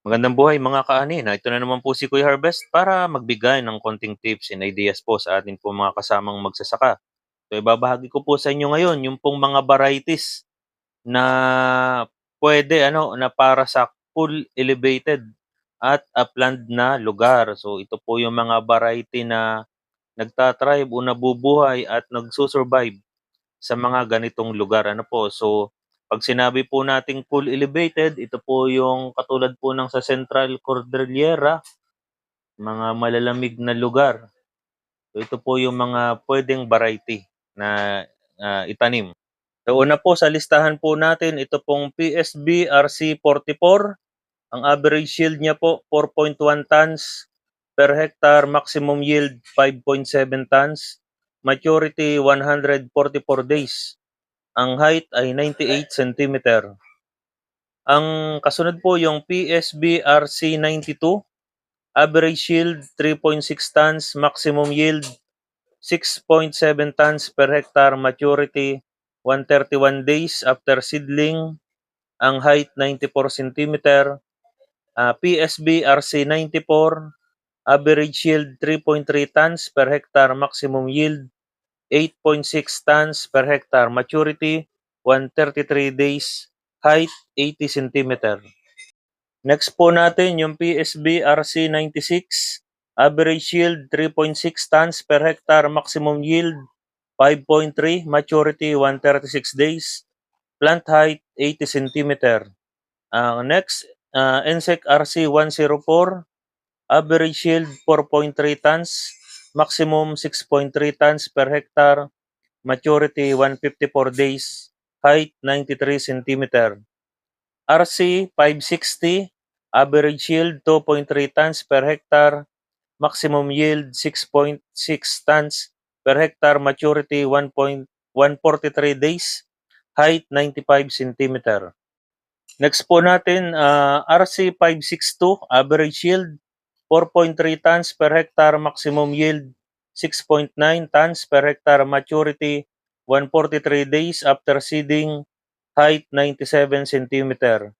Magandang buhay mga kaani, ito na naman po si Kuya Harvest para magbigay ng konting tips and ideas po sa ating po mga kasamang magsasaka. So ibabahagi ko po sa inyo ngayon yung pong mga varieties na na para sa full elevated at upland na lugar. So ito po yung mga variety na nagtatribe o nabubuhay at nagsusurvive sa mga ganitong lugar. Ano po, so 'pag sinabi po nating full elevated, ito po yung katulad po ng sa Central Cordillera, mga malalamig na lugar. So ito po yung mga puwedeng variety na, itanim. So una po sa listahan po natin, ito pong PSB RC44. Ang average yield niya po 4.1 tons per hectare, maximum yield 5.7 tons, maturity 144 days. Ang height ay 98 centimeter. Ang kasunod po yung PSB RC92, average yield 3.6 tons, maximum yield 6.7 tons per hectare, maturity 131 days after seedling. Ang height 94 centimeter. PSB RC94, average yield 3.3 tons per hectare, maximum yield 8.6 tons per hectare, maturity 133 days, height 80 centimeter. Next po natin yung PSB RC96, average yield 3.6 tons per hectare, maximum yield 5.3, maturity 136 days, plant height 80 centimeter. Next, NSEC RC104, average yield 4.3 tons, maximum 6.3 tons per hectare, maturity 154 days, height 93 centimeter. RC 560, average yield 2.3 tons per hectare, maximum yield 6.6 tons per hectare, maturity 1.143 days, height 95 centimeter. Next po natin, RC 562, average yield 4.3 tons per hectare, maximum yield 6.9 tons per hectare, maturity 143 days after seeding, height 97 centimeter.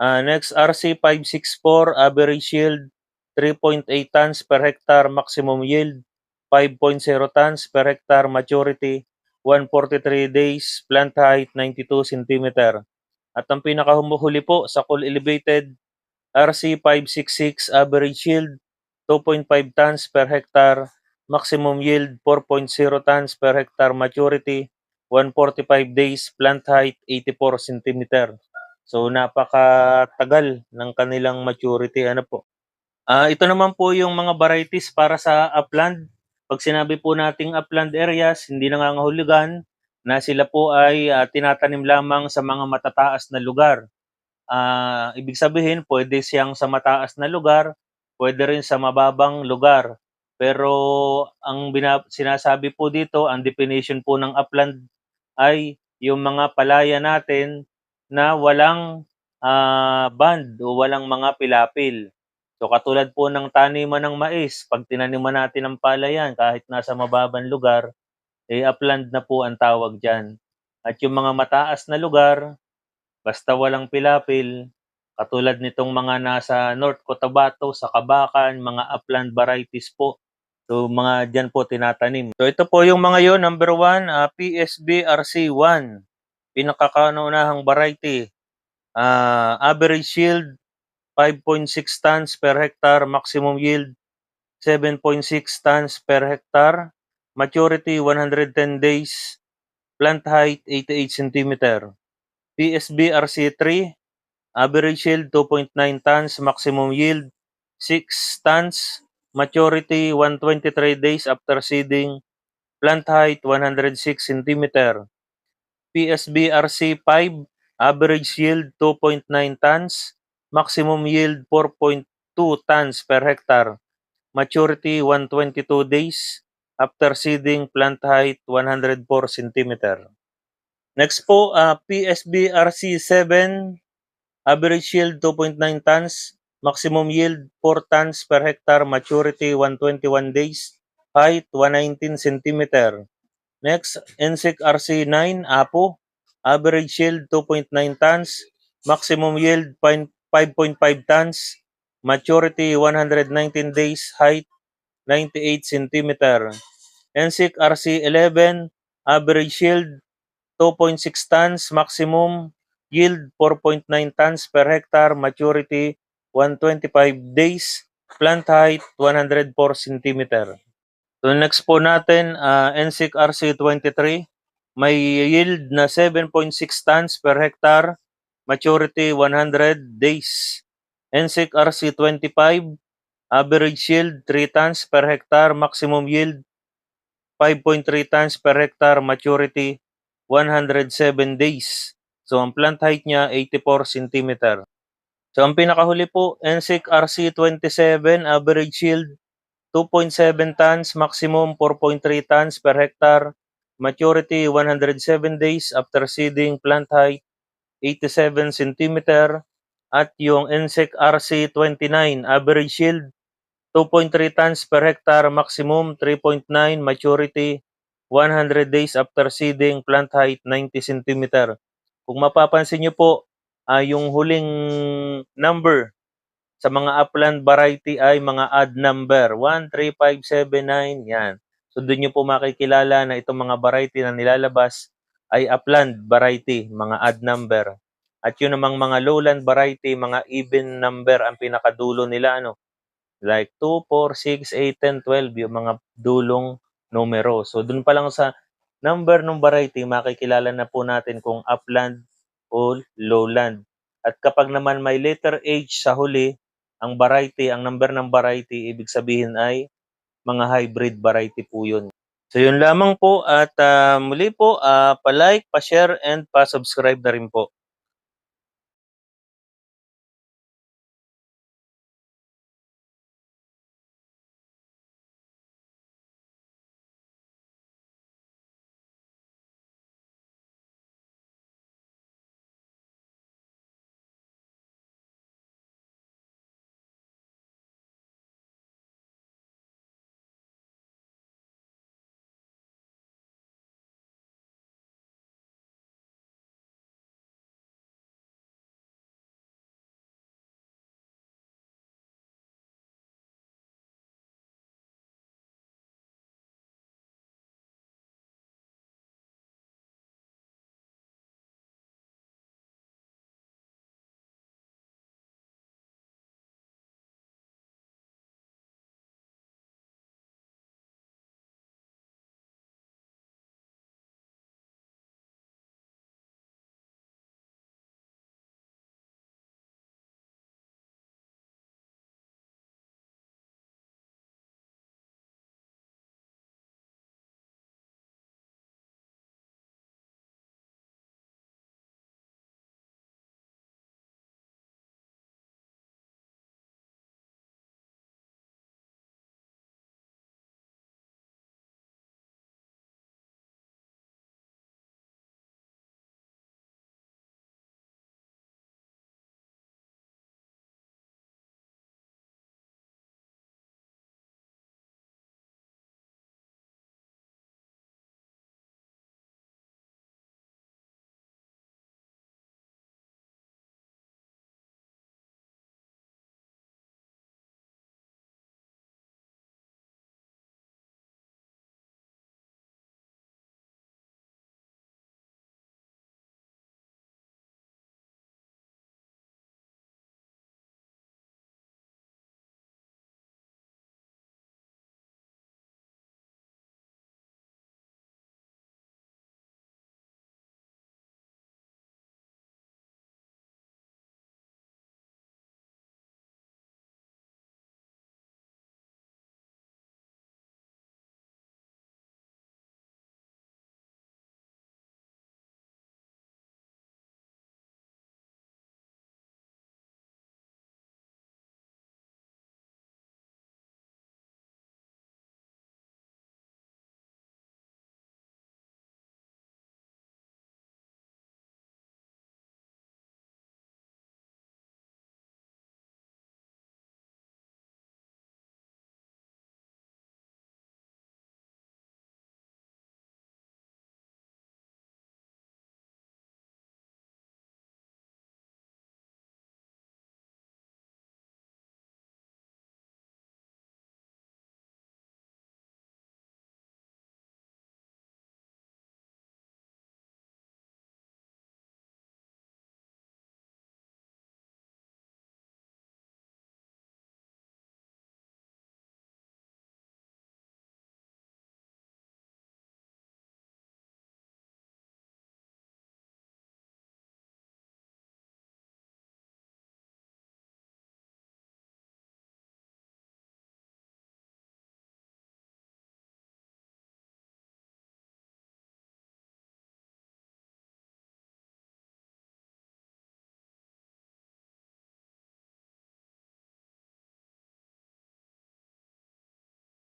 Next, RC 564, average yield 3.8 tons per hectare, maximum yield 5.0 tons per hectare, maturity 143 days, plant height 92 centimeter. At ang pinakahuli po sa cool elevated, RC 566, average yield 2.5 tons per hectare, maximum yield 4.0 tons per hectare, maturity 145 days, plant height 84 centimeter. So napakatagal ng kanilang maturity, ano po. Ito naman po yung mga varieties para sa upland. 'Pag sinabi po nating upland areas, hindi nangangahulugan na sila po ay, tinatanim lamang sa mga matataas na lugar. Ibig sabihin puwede siyang sa mataas na lugar, puwede rin sa mababang lugar. Pero ang sinasabi po dito, ang definition po ng upland ay yung mga palaya natin na walang, band o walang mga pilapil. So katulad po ng taniman ng mais, 'pag tinaniman natin ng palayan kahit nasa mababang lugar, upland na po ang tawag diyan. At yung mga mataas na lugar, basta walang pilapil, katulad nitong mga nasa North Cotabato, sa Kabakan, mga upland varieties po. So mga diyan po tinatanim. So ito po yung mga yon. Number 1, PSB RC1, pinakakauna-unahang variety. Average yield 5.6 tons per hectare, maximum yield 7.6 tons per hectare, maturity 110 days, plant height 88 centimeter. PSB RC3, average yield 2.9 tons, maximum yield 6 tons, maturity 123 days after seeding, plant height 106 centimeter. PSB RC5, average yield 2.9 tons, maximum yield 4.2 tons per hectare, maturity 122 days after seeding, plant height 104 centimeter. Next po, PSB RC7, average yield 2.9 tons, maximum yield 4 tons per hectare, maturity 121 days, height 119 centimeter. Next, NSEC RC9, APO, average yield 2.9 tons, maximum yield 5.5 tons, maturity 119 days, height 98 centimeter. NSIC RC11, average yield 2.6 tons, maximum yield 4.9 tons per hectare, maturity 125 days, plant height 104 centimeter. So next po natin, NSIC RC23, may yield na 7.6 tons per hectare, maturity 100 days. NSIC RC25, average yield 3 tons per hectare, maximum yield 5.3 tons per hectare, maturity 107 days. So ang plant height niya 84 centimeter. So ang pinakahuli po, NSIC RC27, average yield 2.7 tons, maximum 4.3 tons per hectare, maturity 107 days after seeding, plant height 87 centimeter. At yung NSIC RC29, average yield 2.3 tons per hectare, maximum 3.9, maturity 100 days after seeding, plant height 90 centimeter. Kung mapapansin nyo po, yung huling number sa mga upland variety ay mga odd number, 1, 3, 5, 7, 9, yan. So doon nyo po makikilala na itong mga variety na nilalabas ay upland variety, mga odd number. At yun namang mga lowland variety, mga even number ang pinakadulo nila, like 2, 4, 6, 8, 10, 12, yung mga dulong numero. So doon pa lang sa number ng variety, makikilala na po natin kung upland o lowland. At kapag naman may letter H sa huli, ang variety, ang number ng variety, ibig sabihin ay mga hybrid variety po yun. So yun lamang po at muli po, pa-like, pa-share and pa-subscribe na rin po.